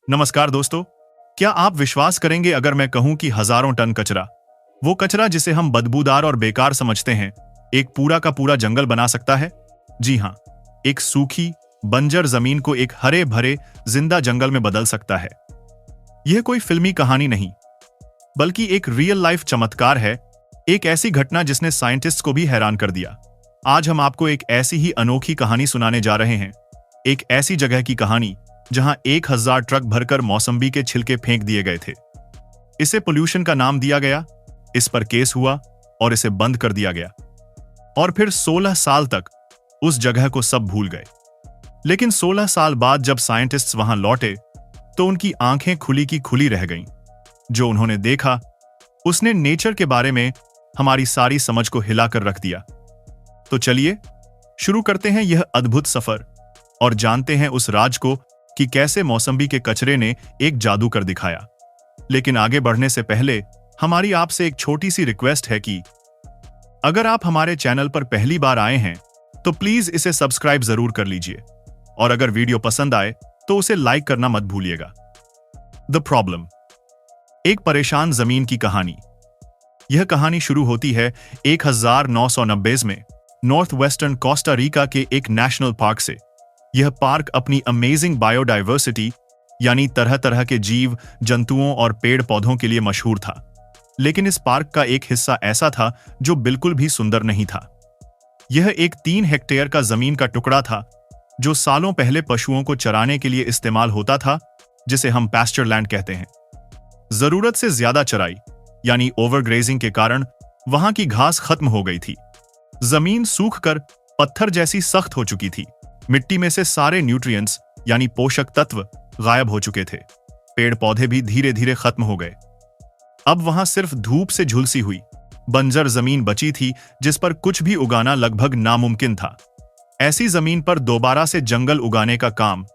नमस्कार दोस्तों। क्या आप विश्वास करेंगे अगर मैं कहूं कि हजारों टन कचरा, वो कचरा जिसे हम बदबूदार और बेकार समझते हैं, एक पूरा का पूरा जंगल बना सकता है? जी हां, एक सूखी बंजर जमीन को एक हरे भरे जिंदा जंगल में बदल सकता है। यह कोई फिल्मी कहानी नहीं, बल्कि एक रियल लाइफ चमत्कार है। एक ऐसी घटना जिसने साइंटिस्ट को भी हैरान कर दिया। आज हम आपको एक ऐसी ही अनोखी कहानी सुनाने जा रहे हैं। एक ऐसी जगह की कहानी जहां 1000 ट्रक भरकर मौसम्बी के छिलके फेंक दिए गए थे। इसे पोल्यूशन का नाम दिया गया, इस पर केस हुआ और इसे बंद कर दिया गया। और फिर 16 साल तक उस जगह को सब भूल गए। लेकिन 16 साल बाद जब साइंटिस्ट्स वहां लौटे तो उनकी आंखें खुली की खुली रह गईं। जो उन्होंने देखा उसने नेचर के बारे में हमारी सारी समझ को हिलाकर रख दिया। तो चलिए शुरू करते हैं यह अद्भुत सफर और जानते हैं उस राज को कि कैसे मौसम्बी के कचरे ने एक जादू कर दिखाया। लेकिन आगे बढ़ने से पहले हमारी आपसे एक छोटी सी रिक्वेस्ट है कि अगर आप हमारे चैनल पर पहली बार आए हैं तो प्लीज इसे सब्सक्राइब जरूर कर लीजिए, और अगर वीडियो पसंद आए तो उसे लाइक करना मत भूलिएगा। द प्रॉब्लम, एक परेशान जमीन की कहानी। यह कहानी शुरू होती है 1990 में नॉर्थ वेस्टर्न कोस्टा रिका के एक नेशनल पार्क से। यह पार्क अपनी अमेजिंग बायोडाइवर्सिटी यानी तरह तरह के जीव जंतुओं और पेड़ पौधों के लिए मशहूर था। लेकिन इस पार्क का एक हिस्सा ऐसा था जो बिल्कुल भी सुंदर नहीं था। यह एक 3 हेक्टेयर का जमीन का टुकड़ा था जो सालों पहले पशुओं को चराने के लिए इस्तेमाल होता था, जिसे हम पैस्चर लैंड कहते हैं। जरूरत से ज्यादा चराई यानी ओवरग्रेजिंग के कारण वहां की घास खत्म हो गई थी। जमीन सूखकर पत्थर जैसी सख्त हो चुकी थी। मिट्टी में से सारे न्यूट्रिएंट्स यानी पोषक तत्व गायब हो चुके थे। पेड़ पौधे भी धीरे धीरे खत्म हो गए। अब वहां सिर्फ धूप से झुलसी हुई बंजर जमीन बची थी जिस पर कुछ भी उगाना लगभग नामुमकिन था। ऐसी जमीन पर दोबारा से जंगल उगाने का काम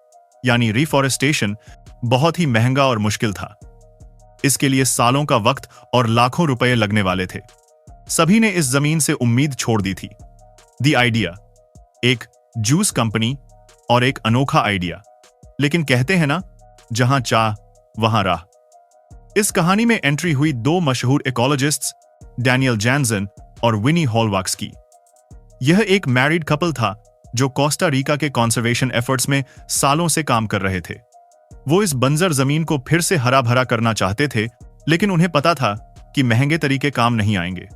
यानी रिफॉरेस्टेशन बहुत ही महंगा और मुश्किल था। इसके लिए सालों का वक्त और लाखों रुपए लगने वाले थे। सभी ने इस जमीन से उम्मीद छोड़ दी थी। द आइडिया, एक जूस कंपनी और एक अनोखा आइडिया। लेकिन कहते हैं ना, जहां चाह वहां राह। इस कहानी में एंट्री हुई 2 मशहूर इकोलॉजिस्ट्स, डैनियल जैनसन और विनी हॉलवाक्स की। यह एक मैरिड कपल था जो कोस्टा रिका के कंजर्वेशन एफर्ट्स में सालों से काम कर रहे थे। वो इस बंजर जमीन को फिर से हरा भरा करना चाहते थे, लेकिन उन्हें पता था कि महंगे तरीके काम नहीं आएंगे।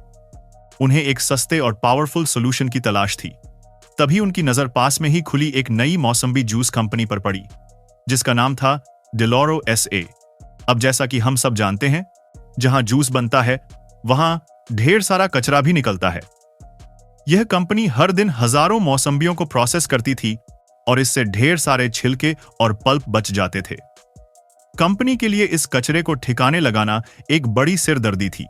उन्हें एक सस्ते और पावरफुल सोल्यूशन की तलाश थी। तभी उनकी नजर पास में ही खुली एक नई मौसम्बी जूस कंपनी पर पड़ी, जिसका नाम था डिलोरो SA। अब जैसा कि हम सब जानते हैं, जहां जूस बनता है वहां ढेर सारा कचरा भी निकलता है। यह कंपनी हर दिन हजारों मौसम्बियों को प्रोसेस करती थी और इससे ढेर सारे छिलके और पल्प बच जाते थे। कंपनी के लिए इस कचरे को ठिकाने लगाना एक बड़ी सिरदर्दी थी।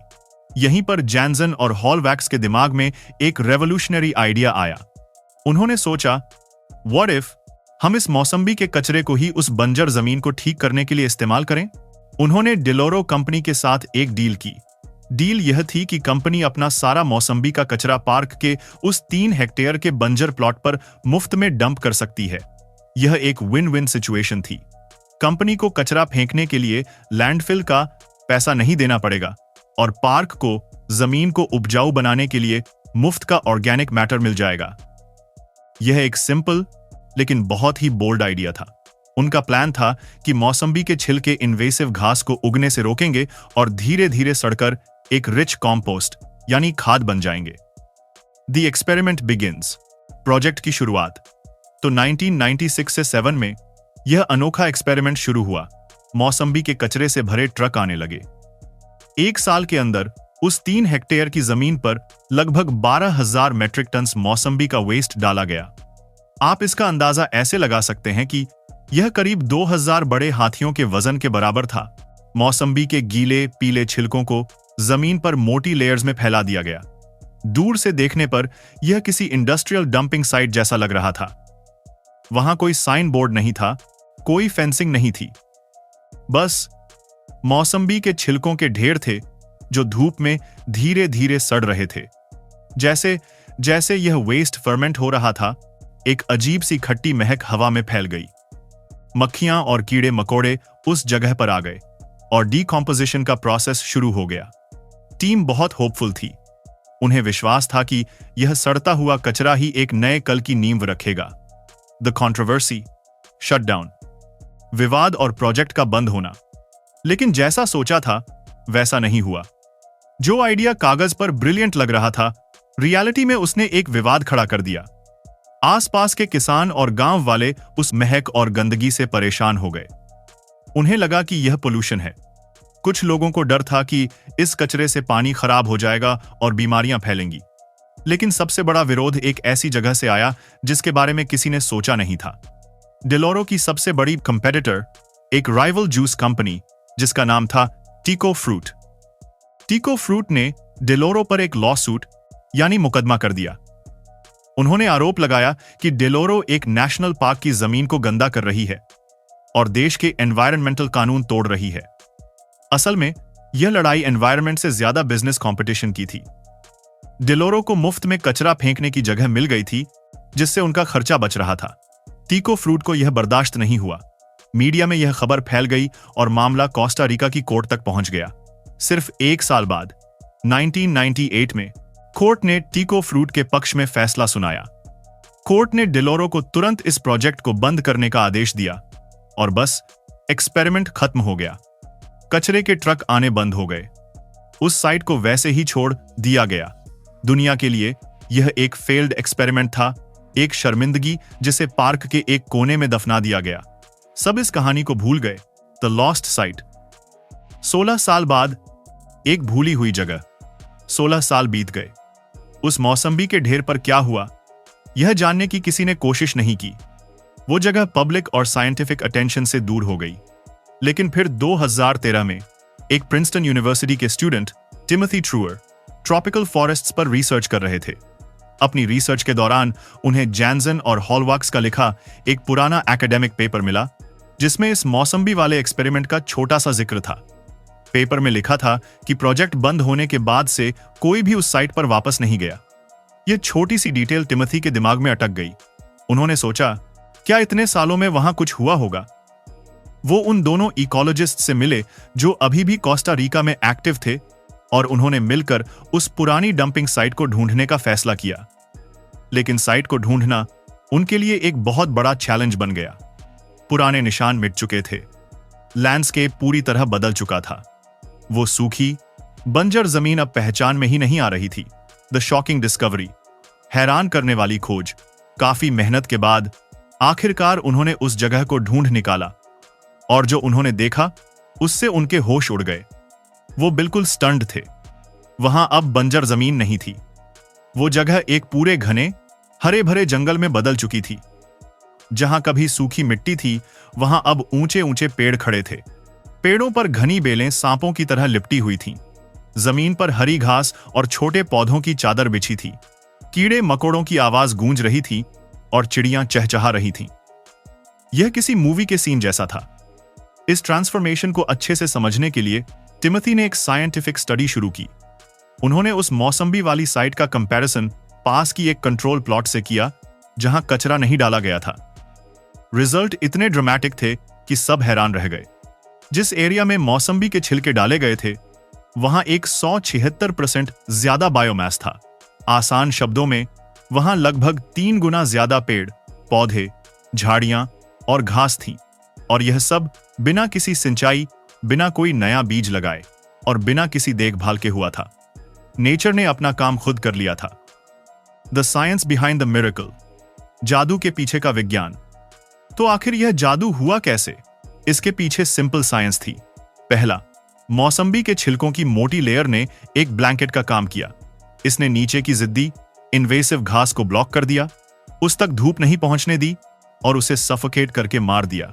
यहीं पर जैनसन और हॉलवैक्स के दिमाग में एक रेवोल्यूशनरी आइडिया आया। उन्होंने सोचा, व्हाट इफ हम इस मौसम्बी के कचरे को ही उस बंजर जमीन को ठीक करने के लिए इस्तेमाल करें। उन्होंने डिलोरो कंपनी के साथ एक डील की। डील यह थी कि कंपनी अपना सारा मौसम्बी का कचरा पार्क के उस 3 हेक्टेयर के बंजर प्लॉट पर मुफ्त में डंप कर सकती है। यह एक विन विन सिचुएशन थी। कंपनी को कचरा फेंकने के लिए लैंडफिल का पैसा नहीं देना पड़ेगा और पार्क को जमीन को उपजाऊ बनाने के लिए मुफ्त का ऑर्गेनिक मैटर मिल जाएगा। यह एक सिंपल लेकिन बहुत ही बोल्ड आइडिया था। उनका प्लान था कि मौसम्बी के छिलके इन्वेसिव घास को उगने से रोकेंगे और धीरे धीरे सड़कर एक रिच कॉम्पोस्ट यानी खाद बन जाएंगे। द एक्सपेरिमेंट बिगिंस, प्रोजेक्ट की शुरुआत। तो 1996 से 7 में यह अनोखा एक्सपेरिमेंट शुरू हुआ। मौसम्बी के कचरे से भरे ट्रक आने लगे। 1 साल के अंदर उस 3 हेक्टेयर की जमीन पर लगभग 12,000 मेट्रिक टन मौसम्बी का वेस्ट डाला गया। आप इसका अंदाजा ऐसे लगा सकते हैं कि यह करीब 2000 बड़े हाथियों के वजन के बराबर था। मौसम्बी के गीले पीले छिलकों को जमीन पर मोटी लेयर्स में फैला दिया गया। दूर से देखने पर यह किसी इंडस्ट्रियल डंपिंग साइट जैसा लग रहा था। वहां कोई साइन बोर्ड नहीं था, कोई फेंसिंग नहीं थी। बस मौसम्बी के छिलकों के ढेर थे जो धूप में धीरे धीरे सड़ रहे थे। जैसे जैसे यह वेस्ट फर्मेंट हो रहा था, एक अजीब सी खट्टी महक हवा में फैल गई। मक्खियां और कीड़े मकोड़े उस जगह पर आ गए और डीकॉम्पोजिशन का प्रोसेस शुरू हो गया। टीम बहुत होपफुल थी। उन्हें विश्वास था कि यह सड़ता हुआ कचरा ही एक नए कल की नींव रखेगा। द कंट्रोवर्सी, शटडाउन, विवाद और प्रोजेक्ट का बंद होना। लेकिन जैसा सोचा था वैसा नहीं हुआ। जो आइडिया कागज पर ब्रिलियंट लग रहा था, रियलिटी में उसने एक विवाद खड़ा कर दिया। आसपास के किसान और गांव वाले उस महक और गंदगी से परेशान हो गए। उन्हें लगा कि यह पोल्यूशन है। कुछ लोगों को डर था कि इस कचरे से पानी खराब हो जाएगा और बीमारियां फैलेंगी। लेकिन सबसे बड़ा विरोध एक ऐसी जगह से आया जिसके बारे में किसी ने सोचा नहीं था। डेलोरो की सबसे बड़ी कंपेटिटर, एक राइवल जूस कंपनी जिसका नाम था टीको फ्रूट। टीको फ्रूट ने डेलोरो पर एक लॉ सूट यानी मुकदमा कर दिया। उन्होंने आरोप लगाया कि डेलोरो एक नेशनल पार्क की जमीन को गंदा कर रही है और देश के एनवायरमेंटल कानून तोड़ रही है। असल में यह लड़ाई एनवायरनमेंट से ज्यादा बिजनेस कंपटीशन की थी। डेलोरो को मुफ्त में कचरा फेंकने की जगह मिल गई थी जिससे उनका खर्चा बच रहा था। टीको फ्रूट को यह बर्दाश्त नहीं हुआ। मीडिया में यह खबर फैल गई और मामला कोस्टा रिका की कोर्ट तक पहुंच गया। सिर्फ एक साल बाद 1998 में कोर्ट ने टीको फ्रूट के पक्ष में फैसला सुनाया। कोर्ट ने डेलोरो को तुरंत इस प्रोजेक्ट को बंद करने का आदेश दिया और बस एक्सपेरिमेंट खत्म हो गया। कचरे के ट्रक आने बंद हो गए। उस साइट को वैसे ही छोड़ दिया गया। दुनिया के लिए यह एक फेल्ड एक्सपेरिमेंट था, एक शर्मिंदगी जिसे पार्क के एक कोने में दफना दिया गया। सब इस कहानी को भूल गए। The lost site. 16 साल बाद एक भूली हुई जगह। 16 साल बीत गए। उस मौसम्बी के ढेर पर क्या हुआ, यह जानने की किसी ने कोशिश नहीं की। वो जगह पब्लिक और साइंटिफिक अटेंशन से दूर हो गई। लेकिन फिर 2013 में एक प्रिंसटन यूनिवर्सिटी के student Timothy truer tropical forests पर रिसर्च कर रहे थे। अपनी रिसर्च के दौरान उन्हें जैनसन और हॉलवाक्स का लिखा एक पुराना एकेडमिक पेपर मिला जिसमें इस मौसम्बी वाले एक्सपेरिमेंट का छोटा सा जिक्र था। पेपर में लिखा था कि प्रोजेक्ट बंद होने के बाद से कोई भी उस साइट पर वापस नहीं गया। यह छोटी सी डिटेल टिमोथी के दिमाग में अटक गई। उन्होंने सोचा, क्या इतने सालों में वहां कुछ हुआ होगा? वो उन दोनों इकोलॉजिस्ट से मिले जो अभी भी कोस्टा रिका में एक्टिव थे और उन्होंने मिलकर उस पुरानी डंपिंग साइट को ढूंढने का फैसला किया। लेकिन साइट को ढूंढना उनके लिए एक बहुत बड़ा चैलेंज बन गया। पुराने निशान मिट चुके थे। लैंडस्केप पूरी तरह बदल चुका था। वो सूखी, बंजर जमीन अब पहचान में ही नहीं आ रही थी। द शॉकिंग डिस्कवरी, हैरान करने वाली खोज। काफी मेहनत के बाद आखिरकार उन्होंने उस जगह को ढूंढ निकाला और जो उन्होंने देखा उससे उनके होश उड़ गए। वो बिल्कुल स्टन्ड थे। वहां अब बंजर जमीन नहीं थी। वो जगह एक पूरे घने, हरे भरे जंगल में बदल चुकी थी। जहां कभी सूखी मिट्टी थी, वहां अब ऊंचे ऊंचे पेड़ खड़े थे। पेड़ों पर घनी बेलें सांपों की तरह लिपटी हुई थीं। जमीन पर हरी घास और छोटे पौधों की चादर बिछी थी। कीड़े मकोड़ों की आवाज गूंज रही थी और चिड़ियां चहचहा रही थीं। यह किसी मूवी के सीन जैसा था। इस ट्रांसफॉर्मेशन को अच्छे से समझने के लिए टिमोथी ने एक साइंटिफिक स्टडी शुरू की। उन्होंने उस मौसम्बी वाली साइट का कंपैरिजन पास की एक कंट्रोल प्लॉट से किया जहां कचरा नहीं डाला गया था। रिजल्ट इतने ड्रामेटिक थे कि सब हैरान रह गए। जिस एरिया में मौसम्बी के छिलके डाले गए थे वहां 176% ज्यादा बायोमास था। आसान शब्दों में, वहां लगभग 3 गुना ज्यादा पेड़, पौधे, झाड़ियां और घास थीं। और यह सब बिना किसी सिंचाई, बिना कोई नया बीज लगाए और बिना किसी देखभाल के हुआ था। नेचर ने अपना काम खुद कर लिया था। The science behind the miracle, जादू के पीछे का विज्ञान। तो आखिर यह जादू हुआ कैसे? इसके पीछे सिंपल साइंस थी। पहला, मौसम्बी के छिलकों की मोटी लेयर ने एक ब्लैंकेट का काम किया। इसने नीचे की जिद्दी, इन्वेसिव घास को ब्लॉक कर दिया, उस तक धूप नहीं पहुंचने दी और उसे सफोकेट करके मार दिया।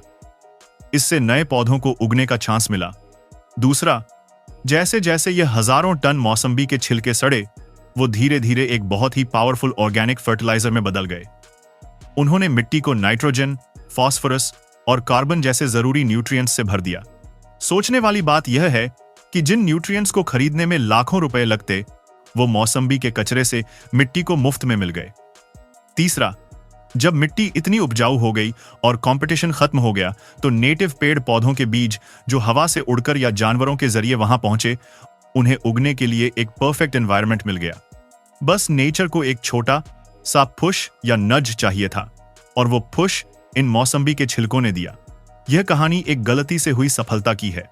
इससे नए पौधों को उगने का चांस मिला। दूसरा, जैसे जैसे यह हजारों टन मौसम्बी के छिलके सड़े, वो धीरे धीरे एक बहुत ही पावरफुल ऑर्गेनिक फर्टिलाइजर में बदल गए। उन्होंने मिट्टी को नाइट्रोजन, फास्फोरस और कार्बन जैसे जरूरी न्यूट्रिएंट्स से भर दिया। सोचने वाली बात यह है कि जिन न्यूट्रिएंट्स को खरीदने में लाखों रुपए लगते, वो मौसम्बी के कचरे से मिट्टी को मुफ्त में मिल गए। तीसरा, जब मिट्टी इतनी उपजाऊ हो गई और कंपटीशन खत्म हो गया, तो नेटिव पेड़ पौधों के बीज जो हवा से उड़कर या जानवरों के जरिए वहां पहुंचे, उन्हें उगने के लिए एक परफेक्ट एनवायरनमेंट मिल गया। बस नेचर को एक छोटा सा पुश या नज चाहिए था, और वो पुश इन मौसम्बी के छिलकों ने दिया। यह कहानी एक गलती से हुई सफलता की है।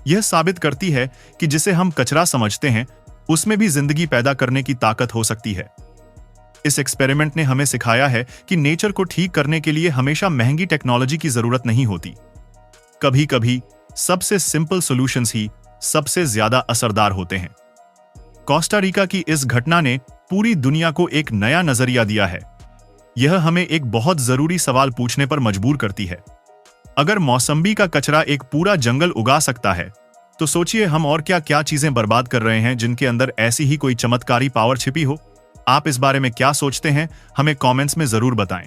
यह साबित करती है कि जिसे हम कचरा समझते हैं, उसमें भी जिंदगी पैदा करने की ताकत हो सकती है। इस एक्सपेरिमेंट ने हमें सिखाया है कि नेचर को ठीक करने के लिए हमेशा महंगी टेक्नोलॉजी की जरूरत नहीं होती। कभी कभी सबसे सिंपल सॉल्यूशंस ही सबसे ज्यादा असरदार होते हैं। कोस्टा रिका की इस घटना ने पूरी दुनिया को एक नया नजरिया दिया है। यह हमें एक बहुत जरूरी सवाल पूछने पर मजबूर करती है। अगर मौसम्बी का कचरा एक पूरा जंगल उगा सकता है, तो सोचिए हम और क्या क्या चीजें बर्बाद कर रहे हैं जिनके अंदर ऐसी ही कोई चमत्कारी पावर छिपी हो। आप इस बारे में क्या सोचते हैं, हमें कमेंट्स में जरूर बताएं।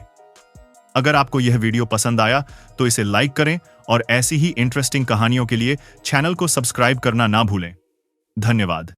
अगर आपको यह वीडियो पसंद आया तो इसे लाइक करें और ऐसी ही इंटरेस्टिंग कहानियों के लिए चैनल को सब्सक्राइब करना ना भूलें। धन्यवाद।